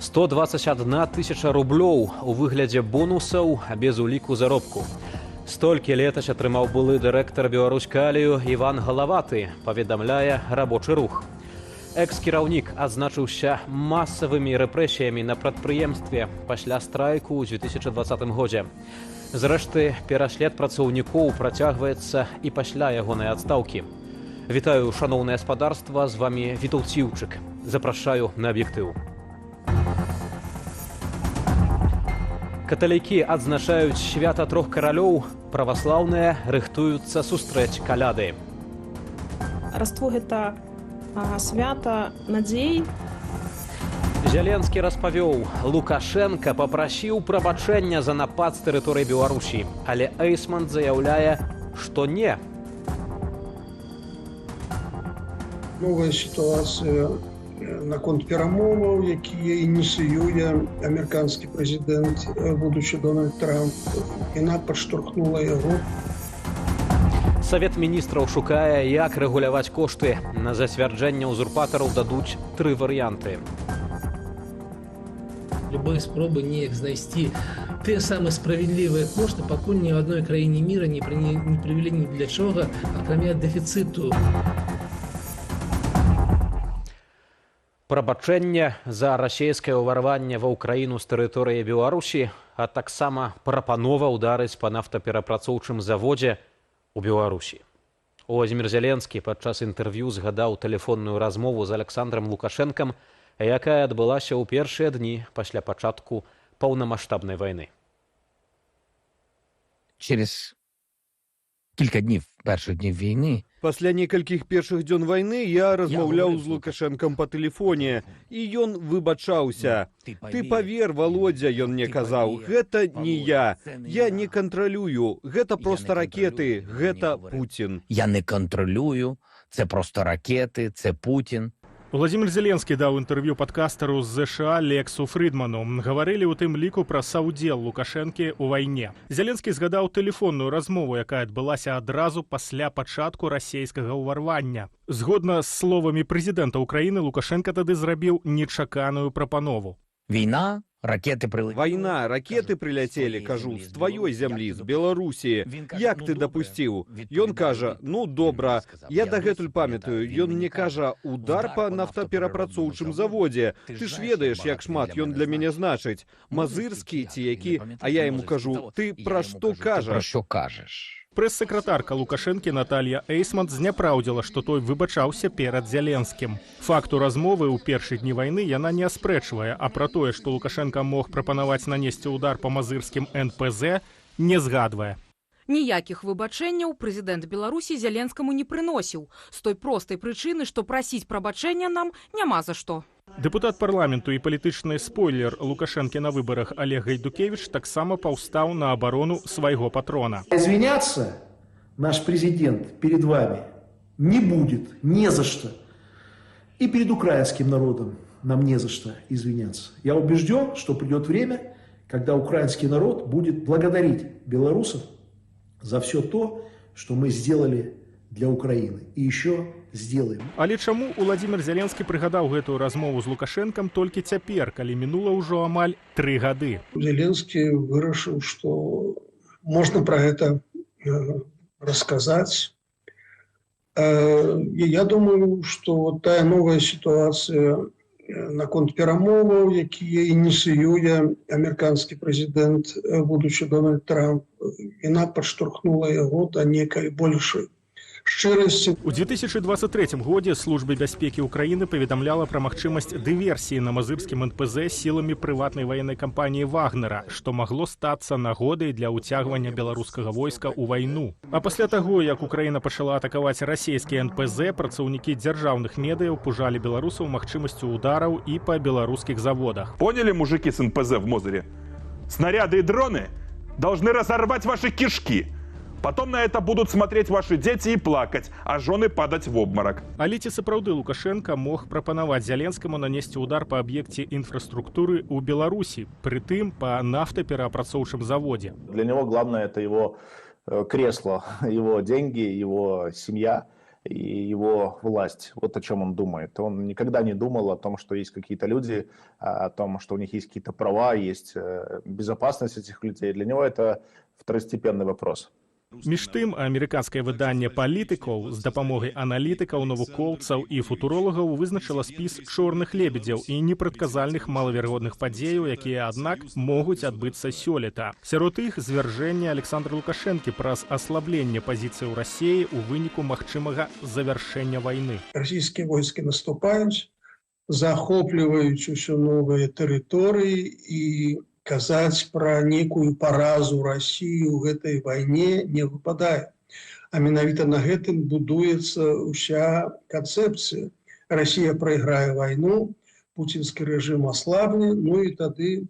121 тысяча рублёў у выглядзе бонусаў без уліку заробку. Столькі летась атрымаў былы дырэктар Беларускалію Іван Галаваты, паведамляе рабочы рух. Экс-кіраўнік адзначыўся масавымі рэпрэсіямі на прадпрыемстве пасля страйку ў 2020 годзе. Зрэшты, пераслед працаўнікоў працягваецца і пасля ягонай адстаўкі. Вітаю, шаноўнае гаспадарства, з вамі Віталь Ціўчык. Запрашаю на аб'ектыў. Каталікі адзначаюць свята трох каралёў, праваслаўныя рыхтуюцца сустрэць каляды. Раство гэта свята надзей. Зеленскі распавёў, Лукашенка папрасіў прабачэння за напад з тэрыторыі Беларусі, але Эйсман заяўляе, што не. Новая сітуацыя наконт перамоваў, якія ініцыюе амерыканскі прэзідэнт, будучы Дональд Трамп, яна падштурхнула яго. Савет міністраў шукае, як рэгуляваць кошты. На зацвярджэнне ўзурпатараў дадуць 3 варыянты. Любые спробы неяк знайсці тыя самыя справядлівыя кошты, пакуль ні ў адной краіне міра не прывялі ні для чога, акрамя дэфіцыту. Прабачэнне за расійскае ўварванне ва ўкраіну з тэрыторыі Беларусі, а таксама прапанова ўдарыць па нафтаперапрацоўчым заводзе у Беларусі. Уладзімір Зеленскі падчас інтэрв'ю згадаў тэлефонную размову з Александром Лукашэнкам, якая адбылася ў першыя дні пасля пачатку паўнамаштабнай вайны. Через кілька днів, перших днів війни, пасля некалькіх першых дзён вайны я размаўляў з Лукашэнкам па тэлефоне, і ён выбачаўся. Ты павер, Володя, ён мне казаў, гэта не я. Я не кантралюю, гэта проста ракеты, гэта Путін. Я не контролюю, це просто ракети, це Путін. Владимир Зеленскі даў інтэрв'ю падкастару з ЗША Лексу Фрідману. Гаварылі ў тым ліку пра саўдзел Лукашэнкі ў вайне. Зеленскі згадаў тэлефонную размову, якая адбылася адразу пасля пачатку расійскага ўварвання. Згодна з словамі прэзідэнта ўкраіны, Лукашенка тады зрабіў нечаканую прапанову. Війна, ракети прилетіли. Вайна, ракеты прыляцелі, кажу, з тваёй зямлі, з Беларусі. Як ты дапусціў? Ён кажа, ну добра, я дагэтуль памятаю. Ён мне кажа, удар па нафтаперапрацоўчым заводзе. Ты ж ведаеш, як шмат ён для мяне значыць. Мазырскі ці які, а я яму кажу, ты пра што кажаш? Про що кажеш? Прэс-сакратарка Лукашэнкі Наталья Эйсман зняпраўдзіла, што той выбачаўся перад Зеленскім. Факту размовы ў першы дні вайны яна не аспрэчвае, а пра тое, што Лукашенка мог прапанаваць нанесці ўдар па мазырскім НПЗ, не згадвае. Ніякіх выбачэнняў прэзідэнт Беларусі Зеленскаму не прыносіў, з той простай прычыны, што прасіць прабачэння нам няма за што. Дэпутат парламенту і палітычны спойлер Лукашэнкі на выбарах Олег Гайдукевич таксама паўстаў на абарону свайго патрона. Извиняться наш президент перед вами не будет, не за что. И перед украинским народом нам не за что извиняться. Я убежден, что придет время, когда украинский народ будет благодарить белорусов за все то, что мы сделали для Украины. И еще сделаем. Але чаму Уладзімір Зеленскі прыгадаў гэтую размову з Лукашэнкам толькі цяпер, калі мінула ўжо амаль 3 гады? Зеленскі вырашыў, што можна пра гэта расказаць. Я думаю, што тая новая сітуацыя наконт перамоваў, якія ініцыюе амерыканскі прэзідэнт, будучы Дональд Трамп, яна падштурхнула яго да некай большай шчырасці. У 2023 годзе Служба бяспекі ўкраіны паведамляла пра магчымасць дыверсіі на мазырскім НПЗ сіламі прыватнай ваеннай кампаніі Вагнера, што магло стацца нагодай для ўцягвання беларускага войска ў вайну. А пасля таго, як Украіна пачала атакаваць расійскі НПЗ, працаўнікі дзяржаўных медыяў пужалі беларусаў магчымасцю удараў і па беларускіх заводах. Поняли, мужики с НПЗ в Мозыре? Снаряды и дроны должны разорвать ваши кишки. Потом на это будут смотреть ваши дети и плакать, а жены падать в обморок. Але ці сапраўды Лукашенко мог прапанаваць Зеленскаму нанесці удар па аб'екце інфраструктуры ў Беларусі, прытым па нафтаперапрацоўчым заводзе? Для него главное это его кресло, его деньги, его семья. и его власть. Вот о чем он думает. Он никогда не думал о том, что есть какие-то люди, о том, что у них есть какие-то права, есть безопасность этих людей. Для него это второстепенный вопрос. Між тым, амерыканскае выданне «Палітыкаў» з дапамогай аналітыкаў, навукоўцаў і футуролагаў вызначыла спіс чорных лебедзяў і непрадказальных малаверагодных падзеяў, якія, аднак, могуць адбыцца сёлета. Сярод іх звяржэнне Александра Лукашэнкі праз аслабленне пазіцыяў Расіі ў выніку магчымага завяршэння вайны. Расійскія войскі наступаюць, захопліваюць усё новыя тэрыторыі і казаць пра некую паразу Расіі ў гэтай вайне не выпадае. А менавіта на гэтым будуецца ўся канцэпцыя. Расія прайграе вайну, пуцінскі рэжым аслабне, ну і тады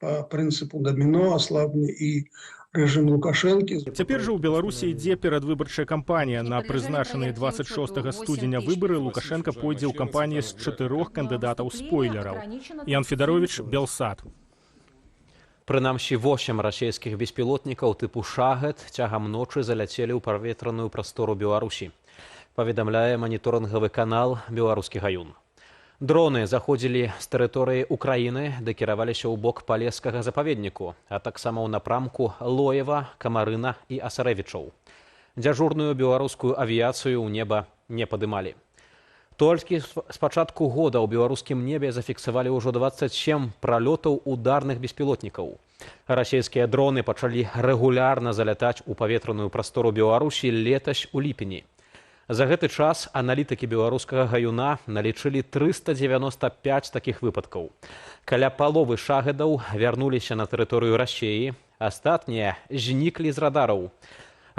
па прынцыпу даміно аслабне і рэжым Лукашэнкі. Цяпер жа ў Беларусі ідзе перадвыбарчая кампанія. На прызначаныя 26 студзеня выбары Лукашенко пойдзе ў кампаніі з 4 кандыдатаў-спойлераў. Ян Федарович, Белсат. Прынамсі 8 расійскіх беспілотнікаў тыпу «Шахет» цягам ночы заляцелі ў паветраную прастору Беларусі. Паведамляе маніторынгавы канал «Беларускі гаюн». Дроны заходзілі з тэрыторыі Украіны, ды кіраваліся ў бок палескага запаведніку, а таксама ў напрамку Лоева, Камарына і Асарэвічаў. Дзяжурную беларускую авіяцыю ў неба не падымалі. Толькі з пачатку года ў беларускім небе зафіксавалі ўжо 27 пралётаў ударных беспілотнікаў. Расійскія дроны пачалі рэгулярна залятаць у паветраную прастору Беларусі летась у ліпені. За гэты час аналітыкі беларускага гаюна налічылі 395 такіх выпадкаў. Каля паловы шахедаў вярнуліся на тэрыторыю Расіі, астатнія зніклі з радараў.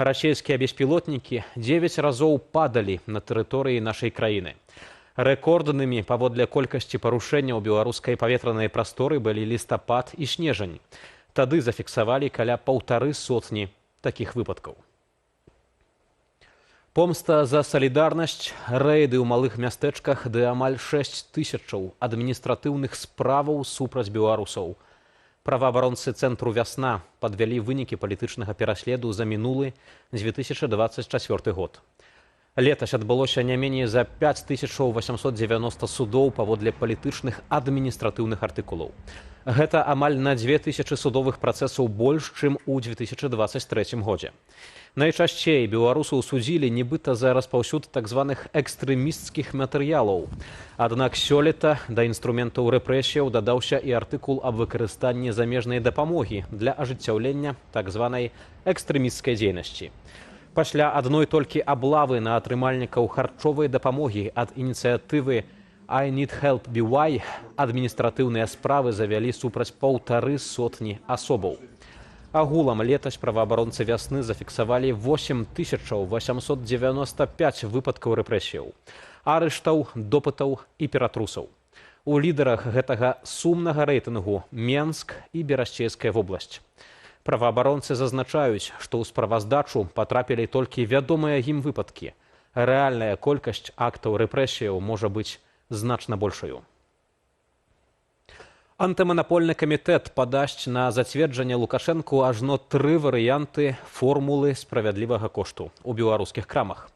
Расійскія беспілотнікі 9 разоў падалі на тэрыторыі нашай краіны. Рэкорднымі паводле колькасці парушэнняў беларускай паветранай прасторы былі лістапад і снежань. Тады зафіксавалі каля 150 такіх выпадкаў. Помста за салідарнасць, рэйды ў малых мястэчках ды амаль 6 тысячаў адміністратыўных справаў супраць беларусаў. Праваабаронцы цэнтру «Вясна» падвялі вынікі палітычнага пераследу за мінулы 2024 год. Летась адбылося не меней за 5890 судоў паводле палітычных адміністратыўных артыкулаў. Гэта амаль на 2000 судовых працэсаў больш, чым у 2023 годзе. Найчасцей беларусаў судзілі нібыта за распаўсюд так званых экстрэмісцкіх матэрыялаў. Аднак сёлета да інструментаў рэпрэсіяў дадаўся і артыкул аб выкарыстанні замежнай дапамогі для ажыццяўлення так званай экстрэмісцкай дзейнасці. Пасля адной толькі аблавы на атрымальнікаў харчовай дапамогі ад ініцыятывы «I need help BY» адміністратыўныя справы завялі супраць 150 асобаў. Агулам летась праваабаронцы «Вясны» зафіксавалі 8895 выпадкаў рэпрэсіяў, арыштаў, допытаў і ператрусаў. У лідарах гэтага сумнага рэйтынгу Менск і Берасцейская вобласць. Праваабаронцы зазначаюць, што ў справаздачу патрапілі толькі вядомыя ім выпадкі. Рэальная колькасць актаў рэпрэсіяў можа быць значна большаю. Антыманапольны камітэт падасць на зацверджанне Лукашэнку ажно 3 варыянты формулы справядлівага кошту ў беларускіх крамах.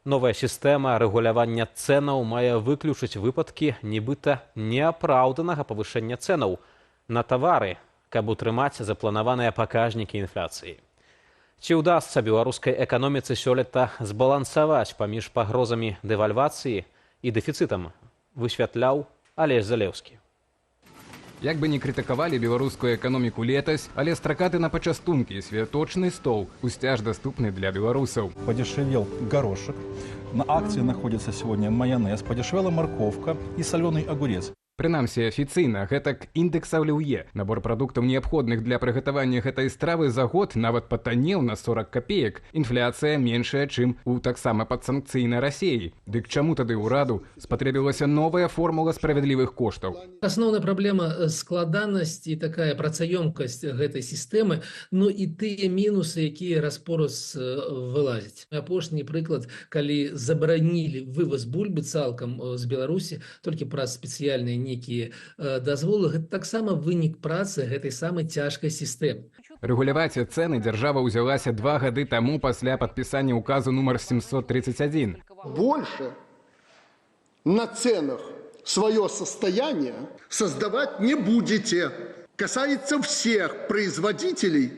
Новая сістэма рэгулявання цэнаў мае выключыць выпадкі нібыта неапраўданага павышэння цэнаў на тавары, каб утрымаць запланаваныя паказнікі інфляцыі. Ці ўдасца беларускай эканоміцы сёлета збалансаваць паміж пагрозамі дэвальвацыі і дэфіцытам, высвятляў Алесь Залеўскі. Як бы не крытыкавалі беларускую эканоміку летась, але стракаты на пачастункі, святочны стол, пусцяж даступны для беларусаў. Подешевел горошек, на акции находится сегодня майонез, подешевела морковка и соленый огурец. Прынамсі, афіцыйна, гэтак індекс аліўе. Набор прадуктаў, неабходных для прыгатавання гэтай стравы за год нават патаннеў на 40 копеек. Інфляцыя меншая, чым у таксама падсанкцыйнай Расіі. Дык чаму тады ўраду спатрэбілася новая формула справядлівых коштаў? Асноўная праблема складанасць і такая працаёмкасць гэтай сістэмы, ну і тыя мінусы, якія раз-пораз вылазяць. Апошні прыклад, калі забаранілі вываз бульбы цалкам з Беларусі толькі праз спецыяльныя нейкія дазволы, гэта таксама вынік працы гэтай самай цяжкай сістэмы. Рэгуляваць цэны дзяржава ўзялася 2 гады таму пасля падпісання указу нумар 731. Больше на ценах свое состояние создавать не будете. Касается всех производителей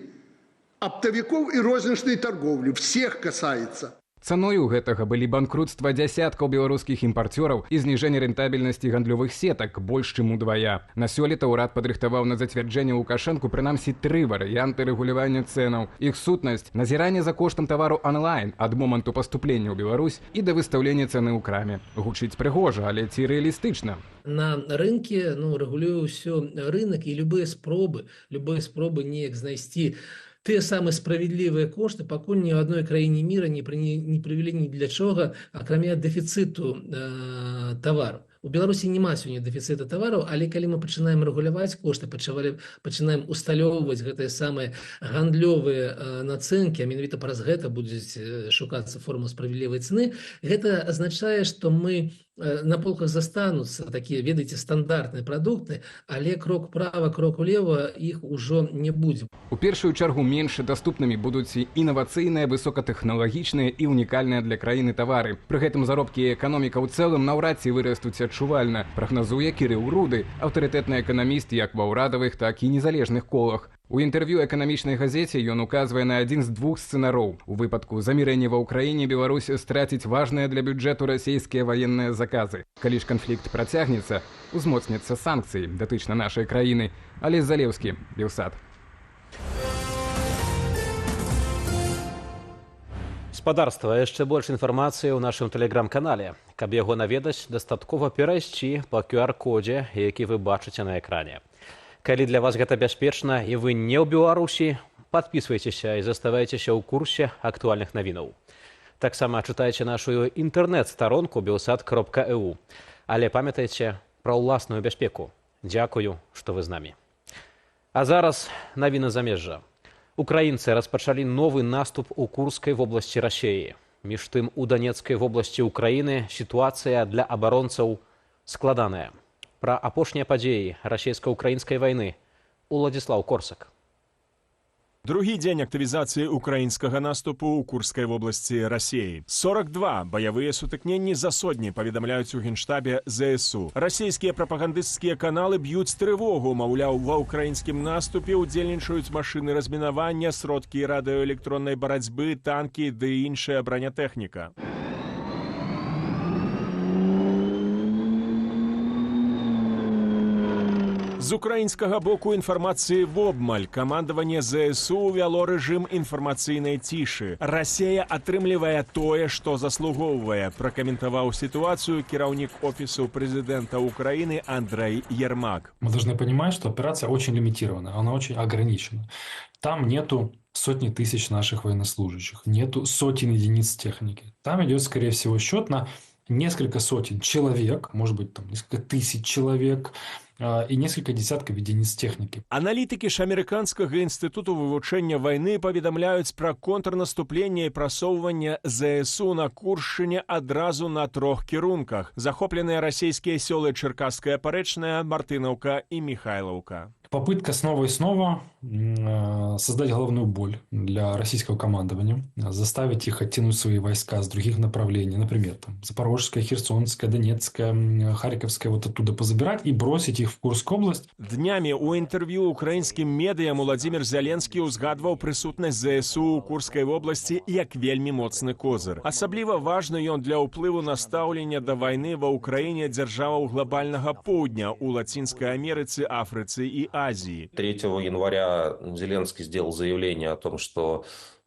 оптовиков и розничной торговли. Всех касается. Цаною гэтага былі банкрутства дзясяткаў беларускіх імпарцёраў і зніжэнне рэнтабельнасці гандлёвых сетак больш чым удвая. На сёлета ўрад падрыхтаваў на зацвярджэнне Лукашэнку прынамсі 3 варыянты рэгулявання цэнаў. Іх сутнасць – назіранне за коштам тавару онлайн ад моманту паступлення ў Беларусь і да выстаўлення цэны ў краме. Гучыць прыгожа, але ці рэалістычна? На рынке рэгулюе ўсё рынок, і любыя спробы неяк знайсці те самые справедливые кошты, пакуль ні ў адной краіне мира не прывялі ні для чога, акрамя дэфіцыту тавару. У Беларусі няма сёння дэфіцыта тавараў, але калі мы пачынаем рэгуляваць кошты, пачынаем усталёўваць гэтыя самыя гандлёвыя нацэнкі, а менавіта праз гэта будуць шукацца форма справядлівай цэны, гэта азначае, што мы на полках застануцца такія, ведаеце, стандартныя прадукты, але крок права, крок улева іх ужо не будзе. У першую чаргу менш даступнымі будуць і інавацыйныя, высокатэхналагічныя і унікальныя для краіны тавары. Пры гэтым заробкі і эканоміка ў цэлым наўрад ці вырастуць адчувальна, прагназуе Кірыл Руды, аўтарытэтны эканаміст як ва ўрадавых, так і незалежных колах. У інтэрв'ю эканамічнай газеце ён указвае на адзін з двух сцэнароў. У выпадку замірэння ва ўкраіне Беларусь страціць важныя для бюджэту расійскія ваенныя заказы. Калі ж канфлікт працягнецца, узмоцняцца санкцыі датычна нашай краіны. Алесь Залеўскі, Белсат. Спадарства, яшчэ больш інфармацыі ў нашым тэлеграм-канале. Каб яго наведаць, дастаткова перайсці па QR-кодзе, які вы бачыце на экране. Калі для вас гэта бяспечна і вы не ў Беларусі, падпісвайцеся і заставайцеся ў курсе актуальных навінаў. Таксама чытайце нашу інтэрнэт-старонку belsat.eu. Але памятайце пра ўласную бяспеку. Дзякую, што вы з намі. А зараз навіны замежжа. Украінцы распачалі новы наступ у Курскай вобласці Расіі. Між тым, у Данецкай вобласці Украіны сітуацыя для абаронцаў складаная. Пра апошнія падзеі расійска-украінскай вайны Уладзіслаў Корсак. Другі дзень актывізацыі украінскага наступу ў Курскай вобласці Расіі. 42 баявыя сутыкненні за сотні, паведамляюць у генштабе ЗСУ. Расійскія прапагандысцкія каналы б'юць трывогу, маўляў, ва ўкраінскім наступе ўдзельнічаюць машыны размінавання, сродкі радыёэлектроннай барацьбы, танкі ды іншая бранятэхніка. З украінскага боку інфармацыі вобмаль. Камандаванне ЗСУ ўвяло рэжым інфармацыйнай цішы. Расія атрымлівае тое, што заслугоўвае, пракаментаваў сітуацыю кіраўнік офісу прэзідэнта Украины Андрей Ермак. Мы должны понимать, что операция очень лимитирована, она очень ограничена. Там нету сотни тысяч наших военнослужащих, нету сотен единиц техники. Там идет, скорее всего, счет на несколько сотен человек, может быть, там несколько тысяч человек, і несколько десятков единиц техніки. Аналітики ж американскага інстытуту вывучэння вайны паведамляюць пра контрнаступленне і прасоўванне ЗСУ на Куршчыне адразу на 3 кірунках. Захопленыя расійскія сёлы Чэркасская Парэчная, Мартынаўка і Михайлаўка. Попытка снова и снова создать головную боль для российского командования, заставить их оттянуть свои войска с других направлений, например, там, Запорожская, Херсонская, Донецкая, Харьковская, вот оттуда позабирать и бросить их в Курскую область. Днями у интервью украинским медиям Владимир Зеленский узгадывал присутность ЗСУ у Курской области як вельмі моцны козыр. Асабліва важны ён для ўплыву на стаўлення да вайны ва Украине дзяржаваў глобальнага поўдня у Латинской Америцы, Афрыцы и Азии. 3 января Зеленский сделал заявление о том, что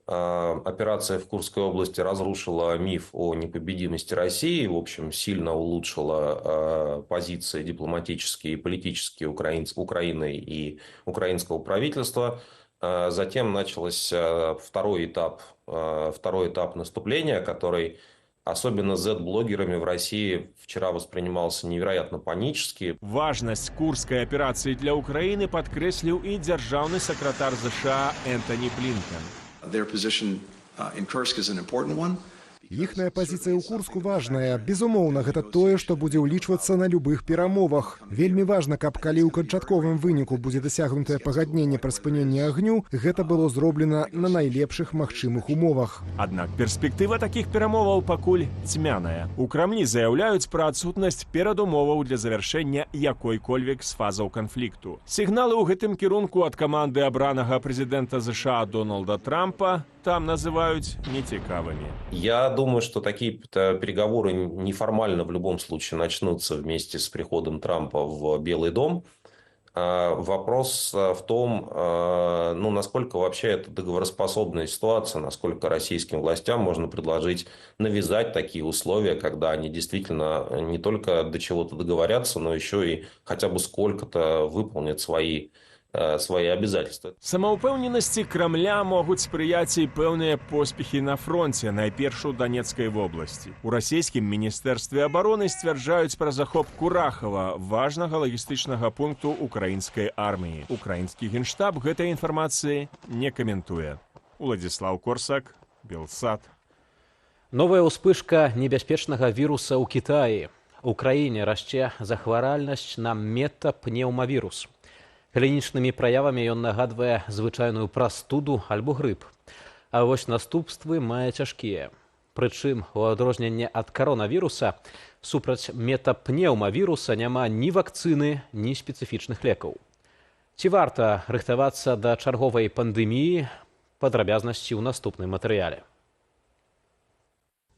операция в Курской области разрушила миф о непобедимости России, в общем, сильно улучшила позиции дипломатические и политические Украины и украинского правительства. Затем начался второй этап наступления, который особенно Z-блогерами в России вчера воспринимался невероятно панически. Важность Курской операции для Украины подкреслил и державный секретарь США Энтони Блинкен. Their position in Kursk is an important one Іхная пазіцыя ў Курску важная. Безумоўна, гэта тое, што будзе ўлічвацца на любых перамовах. Вельмі важна, каб калі ў канчатковым выніку будзе дасягнутае пагадненне пра спыненне агню, гэта было зроблена на найлепшых магчымых умовах. Аднак перспектыва такіх перамоваў пакуль цьмяная. У Крамлі заяўляюць пра адсутнасць перадумоваў для завяршэння якой-кольвек з фазаў канфлікту. Сігналы ў гэтым кірунку ад каманды абранага прэзідэнта США Дональда Трампа там называют нецікавыми. Я думаю, что такие переговоры неформально в любом случае начнутся вместе с приходом Трампа в Белый дом. Вопрос в том, насколько вообще это договороспособная ситуация, насколько российским властям можно предложить навязать такие условия, когда они действительно не только до чего-то договорятся, но еще и хотя бы сколько-то выполнят свои обязательства. Самаўпэўненасці Крамля могуць спрыяць і пэўныя поспехі на фронте, найперш у Донецкай вобласці. У расійскім міністэрстве абароны сцвярджаюць пра захоп Курахава, важнага лагістычнага пункту украінскай арміі. Украінскі генштаб гэтай інфармацыі не каментуе. Уладзіслаў Корсак, Белсат. Новая ўспышка небяспечнага віруса ў Кітаі. У краіне расце захваральнасць на метапнеўмавірус. Клінічнымі праявамі ён нагадвае звычайную прастуду альбо грып. А вось наступствы мае цяжкія. Прычым, у адрозненне ад каронавіруса, супраць метапнеўмавіруса няма ні вакцыны, ні спецыфічных лекаў. Ці варта рыхтавацца да чарговай пандэміі? Падрабязнасці ў наступным матэрыяле.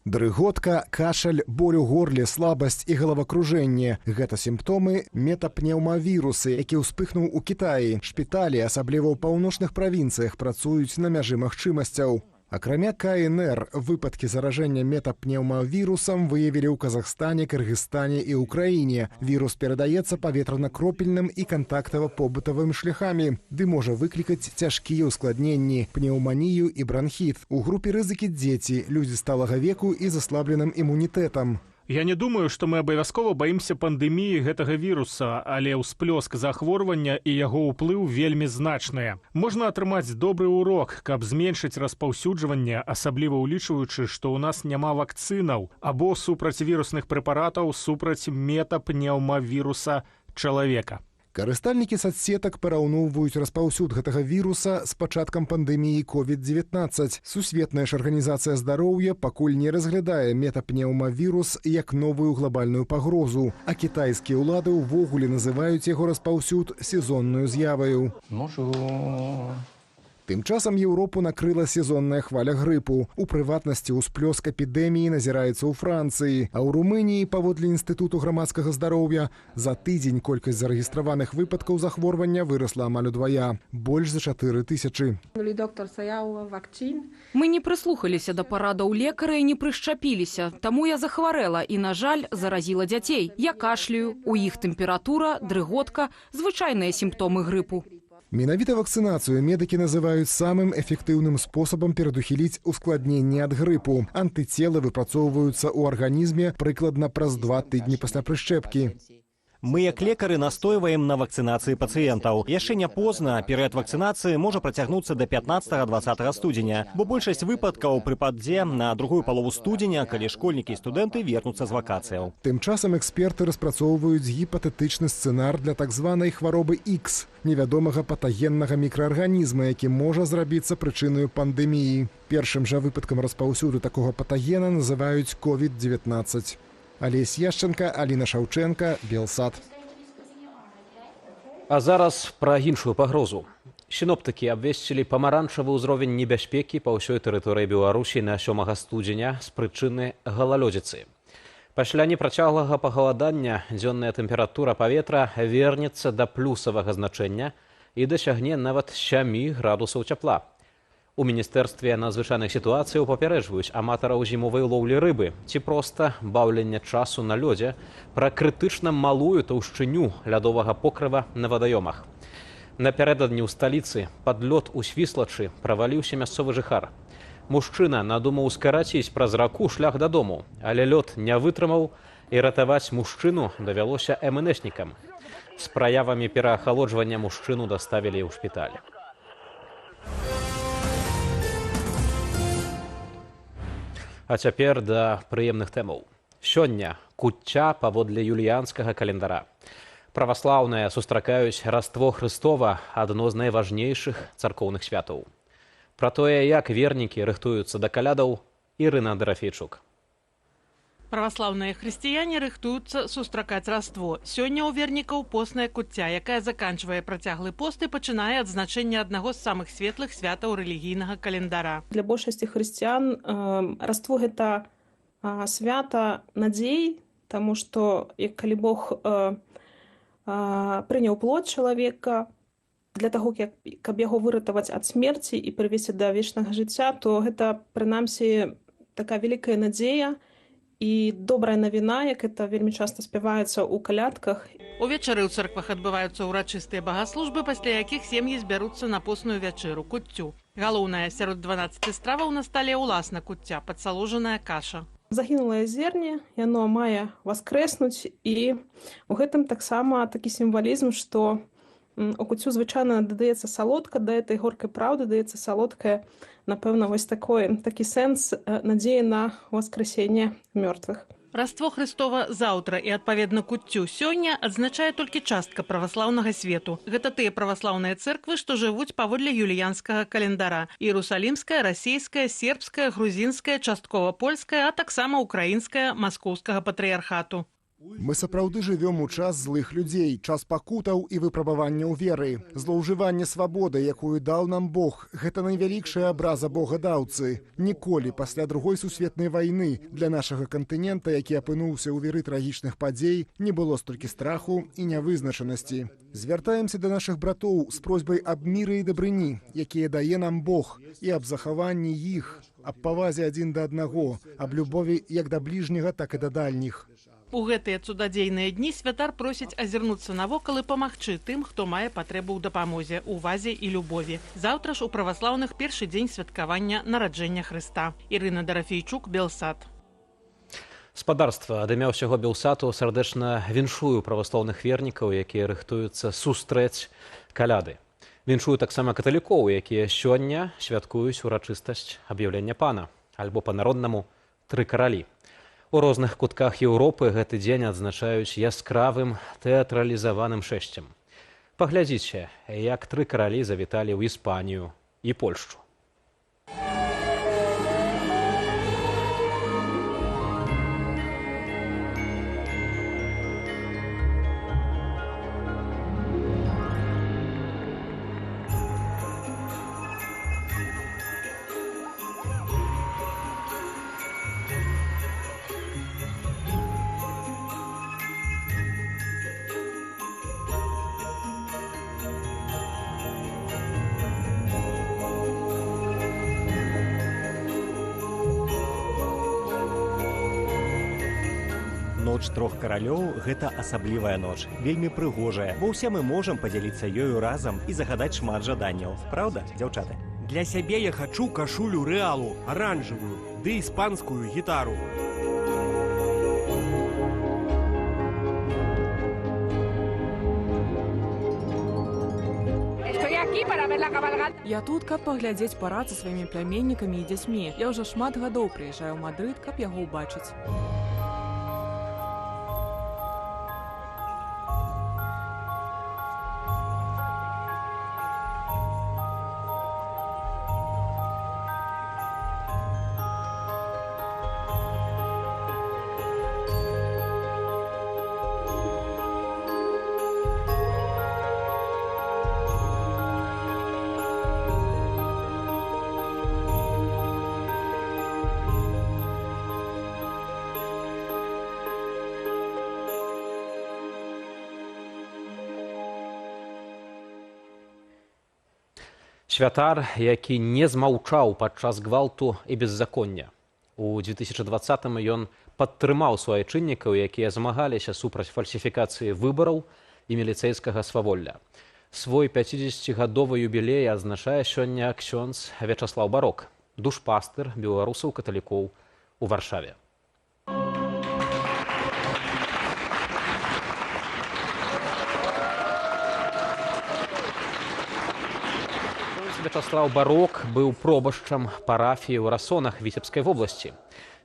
Дрыготка, кашаль, боль у горле, слабасць і галавакружэнне. Гэта сімптомы метапнеўмавірусы, які ўспыхнуў у Кітаі. Шпіталі, асабліва ў паўночных правінцыях, працуюць на мяжы магчымасцяў. Акрамя КНР, выпадкі заражэння метапнеўмавірусам выявілі ў Казахстане, Кыргызстане і ўкраіне. Вірус перадаецца паветрана-кропельным і кантактава-побытавым шляхамі, ды можа выклікаць цяжкія ўскладненні, пнеўманію і бранхіт. У групе рызыкі дзеці, людзі сталага веку і заслабленым імунітэтам. Я не думаю, што мы абавязкова баімся пандэміі гэтага віруса, але ўсплёск захворвання і яго ўплыў вельмі значныя. Можна атрымаць добры урок, каб зменшыць распаўсюджванне, асабліва ўлічваючы, што ў нас няма вакцынаў або супрацьвірусных прэпаратаў супраць метапнеўмавіруса чалавека. Карыстальнікі соцсетак параўноўваюць распаўсюд гэтага віруса з пачаткам пандэміі COVID-19. Сусветная ж арганізацыя здароўя пакуль не разглядае метапнеўмавірус як новую глобальную пагрозу, а кітайскія ўлады ўвогуле называюць яго распаўсюд сезонную з'яваю. Тым часам Еўропу накрыла сезонная хваля грыпу. У прыватнасці ўсплёск эпідэміі назіраецца ў Францыі, а ў Румыніі, паводле Інстытуту грамадскага здароўя, за тыдзень колькасць зарэгістраваных выпадкаў захворвання вырасла амаль удвая, больш за 4000. Мы не прыслухаліся да парадаў лекара і не прышчапіліся, таму я захварэла і, на жаль, заразіла дзяцей. Я кашляю, у іх тэмпература, дрыготка, звычайныя сімптомы грыпу. Менавіта вакцынацыю медыкі называюць самым эфектыўным спосабам перадухіліць ускладненне ад грыпу. Антыцелы выпрацоўваюцца ў арганізме прыкладна праз 2 тыдні пасля прышчэпкі. Мы, як лекары, настойваем на вакцынацыі пацыентаў. Яшчэ не позна, перыяд вакцынацыі можа працягнуцца да 15-20 студзеня, бо большасць выпадкаў прыпадзе на другую палову студзеня, калі школьнікі і студэнты вернуцца з вакацыяў. Тым часам эксперты распрацоўваюць гіпатэтычны сцэнар для так званай хваробы X, невядомага патагеннага мікраарганізма, які можа зрабіцца прычынаю пандэміі. Першым жа выпадкам распаўсюду такога патагена называюць COVID-19. Алесь Яшченка, Аліна Шаўчэнка, Белсат. А зараз пра іншую пагрозу. Сіноптыкі абвесцілі памаранчавы ўзровень небяспекі па ўсёй тэрыторыі Беларусі на 7 студзеня з прычыны галалёдзіцы. Пасля непрацяглага пахаладання дзённая тэмпература паветра вернецца да плюсавага значэння і дасягне нават 7 градусаў цяпла. У Міністэрстве надзвычайных сітуацыяў папярэджваюць аматараў зімовай лоўлі рыбы ці проста баўлення часу на лёдзе пра крытычна малую таўшчыню лядовага покрыва на вадаёмах. Напярэдадні ў сталіцы пад лёд у Свіслачы праваліўся мясцовы жыхар. Мужчына надумаў скараціць праз раку шлях дадому, але лёд не вытрымаў і ратаваць мужчыну давялося МНСнікам. З праявамі пераахалоджвання мужчыну даставілі ў шпіталь. А цяпер да прыемных тэмаў. Сёння куцця паводле юліянскага календара. Праваслаўныя сустракаюць Раство Хрыстова, адно з найважнейшых царкоўных святаў. Пра тое, як вернікі рыхтуюцца да калядаў, Ірына Дарафейчук. Праваслаўныя хрысціяне рыхтуюцца сустракаць Раство. Сёння ў вернікаў постная куцця, якая заканчвае працяглы пост і пачынае адзначэнне аднаго з самых светлых святаў рэлігійнага календара. Для большасці хрысціян Раство гэта свята надзей, таму што калі Бог прыняў плод чалавека для таго, каб яго выратаваць ад смерці і прывесці да вечнага жыцця, то гэта прынамсі такая вялікая надзея і добрая навіна, як это вельмі часта спяваецца ў калядках. Увечары ў царквах адбываюцца ўрачыстыя багаслужбы, пасля якіх сем'і збяруцца на постную вячэру куццю. Галоўнае сярод 12 страваў на стале ўласна куцця, падсаложаная каша. Загінулае зерне, яно мае воскреснуць, і ў гэтым таксама такі сімвалізм, што у куццю звычайна дадаецца салодка, да этой горкай праўды даецца салодкая, напэўна, вось такі сэнс надзеі на воскресенне мёртвых. Раство Хрыстова заўтра і, адпаведна, куццю сёння адзначае толькі частка праваслаўнага свету. Гэта тыя праваслаўныя цэрквы, што жывуць паводле юліянскага календара. Іерусалімская, расійская, сербская, грузінская, часткова польская, а таксама украінская маскоўскага патрыярхату. Мы сапраўды жывём у час злых людзей, час пакутаў і выпрабаванняў веры. Злоўжыванне свабоды, якую даў нам Бог, гэта найвялікшая абраза богадаўцы. Ніколі пасля другой сусветнай вайны для нашага кантынента, які апынуўся ў віры трагічных падзей, не было столькі страху і нявызначанасці. Звяртаемся да нашых братоў з просьбай аб міры і дабрыні, якія дае нам Бог, і аб захаванні іх, аб павазе адзін да аднаго, аб любові як да бліжняга, так і да дальніх. У гэтыя цудадзейныя дні святар просіць азірнуцца навокал і памагчы тым, хто мае патрэбу ў дапамозе, увазе і любові. Заўтра ж у праваслаўных першы дзень святкавання нараджэння Хрыста. Ірына Дарафейчук, Белсат. Спадарства ад імя ўсяго Белсату сардэчна віншую праваслаўных вернікаў, якія рыхтуюцца сустрэць каляды. Віншую таксама каталікоў, якія сёння святкуюць урачыстасць аб'яўлення пана, альбо па-народнаму «Тры каралі». У розных кутках Еўропы гэты дзень адзначаюць яскравым тэатралізаваным шэсцем. Паглядзіце, як тры каралі завіталі ў Іспанію і Польшчу. Ноч трох каралёў – гэта асаблівая ноч, вельмі прыгожая, бо ўсе мы можам падзяліцца ёю разам і загадаць шмат жаданняў. Праўда, дзяўчаты? Для сябе я хачу кашулю рэалу, аранжавую, ды іспанскую гітару. Я тут, каб паглядзець парад са сваімі пляменнікамі і дзяцьмі. Я ўжо шмат гадоў прыязджаю ў Мадрыд, каб яго ўбачыць. Святар, які не змаўчаў падчас гвалту і беззаконня. У 2020-м ён падтрымаў суайчыннікаў, якія змагаліся супраць фальсіфікацыі выбараў і міліцэйскага сваволля. Свой 50-гадовы юбілей адзначае сёння ксёндз Вячаслаў Барок, душпастыр беларусаў-каталікоў у Варшаве. Вячаслаў Барок быў пробашчам парафіі ў Расонах Віцебскай вобласці.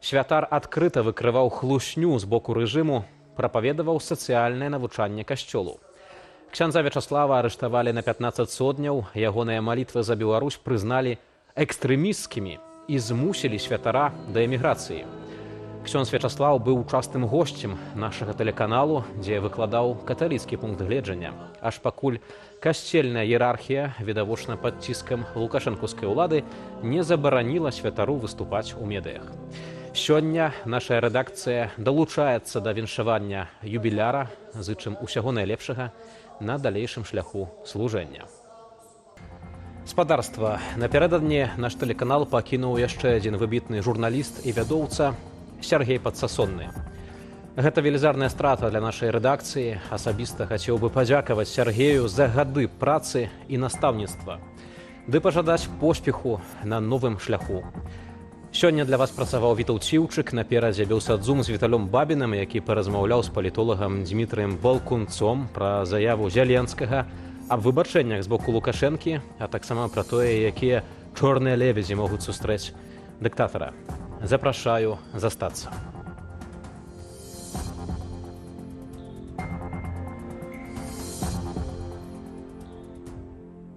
Святар адкрыта выкрываў хлусню з боку рэжыму, прапаведаваў сацыяльнае навучанне касцёлу. Ксяндза Вячаслава арыштавалі на 15 сотняў, ягоныя малітвы за Беларусь прызналі экстрэмісцкімі і змусілі святара да эміграцыі. Ксёндз Вячаслаў быў частым госцем нашага тэлеканалу, дзе выкладаў каталіцкі пункт гледжання. Аж пакуль касцельная іерархія, відавочна пад ціскам лукашэнкаўскай улады, не забараніла святару выступаць у медыях. Сёння наша рэдакцыя далучаецца да віншавання юбіляра, зычым усяго найлепшага на далейшым шляху служэння. Спадарства, напярэдадні наш тэлеканал пакінуў яшчэ адзін выбітны журналіст і вядоўца Сергей Падсасонны. Гэта велізарная страта для нашай рэдакцыі. Асабіста хацеў бы падзякаваць Сергею за гады працы і настаўніцтва, ды пажадаць поспеху на новым шляху. Сёння для вас працаваў Вітаў Ціўчык, наперадзе Белсадзум з Віталём Бабінам, які паразмаўляў з палітолагам Дмітрыем Балкунцом пра заяву Зяленскага аб выбачэннях з боку Лукашэнкі, а таксама пра тое, якія чорныя лебедзі могуць сустрэць дыктатара. Запрашаю застацца.